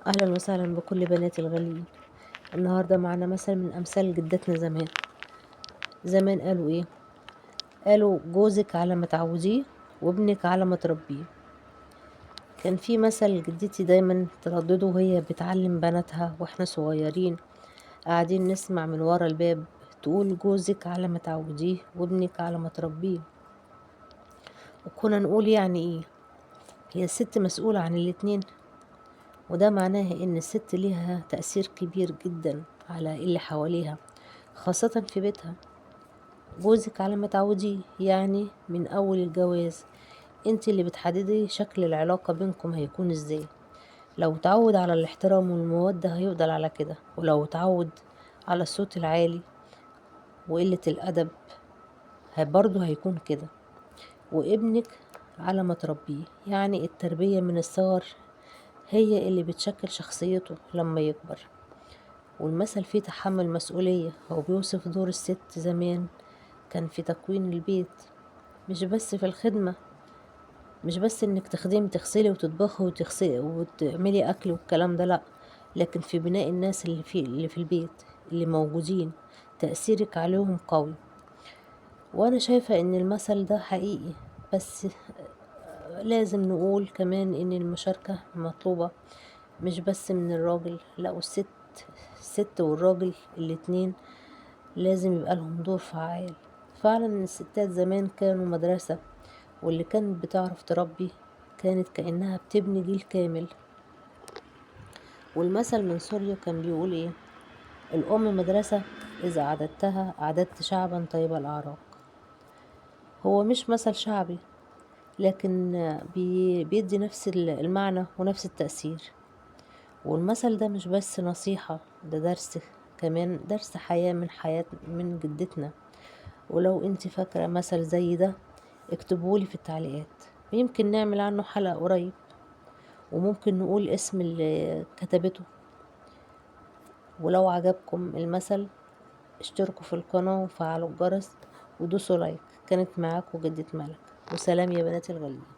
أهلا وسهلا بكل بناتي الغاليين. النهاردة معنا مثل من أمثال جدتنا زمان. زمان قالوا إيه؟ قالوا جوزك على ما تعوديه وابنك على ما تربيه. كان في مثل جدتي دايما تردده وهي بتعلم بناتها واحنا صغيرين قاعدين نسمع من ورا الباب، تقول جوزك على ما تعوديه وابنك على ما تربيه. وكنا نقول يعني إيه؟ هي الست مسؤولة عن الاتنين، وده معناه إن الست ليها تأثير كبير جدا على اللي حواليها، خاصة في بيتها. جوزك على ما تعوديه يعني من أول الجواز انت اللي بتحددي شكل العلاقة بينكم هيكون ازاي. لو تعود على الاحترام والمودة هيفضل على كده، ولو تعود على الصوت العالي وقلة الأدب برضه هيكون كده. وابنك على ما تربيه يعني التربية من الصغر هي اللي بتشكل شخصيته لما يكبر. والمثل فيه تحمل مسؤولية، هو بيوصف دور الست زمان كان في تكوين البيت، مش بس في الخدمة، مش بس انك تخدمي تغسلي وتطبخي وتغسلي وتعملي اكل والكلام ده، لا، لكن في بناء الناس اللي في البيت اللي موجودين، تأثيرك عليهم قوي. وانا شايفة ان المثل ده حقيقي، بس لازم نقول كمان ان المشاركة مطلوبة، مش بس من الراجل، لا، الست والراجل الاتنين لازم يبقى لهم دور فعال. فعلا الستات زمان كانوا مدرسة، واللي كانت بتعرف تربي كانت كأنها بتبني جيل كامل. والمثل من سوريا كان بيقول ايه؟ الأم مدرسة، إذا أعددتها أعددت شعبا طيب الأعراق. هو مش مثل شعبي، لكن بيدي نفس المعنى ونفس التأثير. والمثل ده مش بس نصيحة، ده درس، كمان درس حياة من جدتنا. ولو انت فاكرة مثل زي ده اكتبولي في التعليقات، ويمكن نعمل عنه حلقة قريب، وممكن نقول اسم اللي كتبته. ولو عجبكم المثل اشتركوا في القناة وفعلوا الجرس ودوسوا لايك. كانت معاكم جدة ملك، وسلام يا بناتي الغاليين.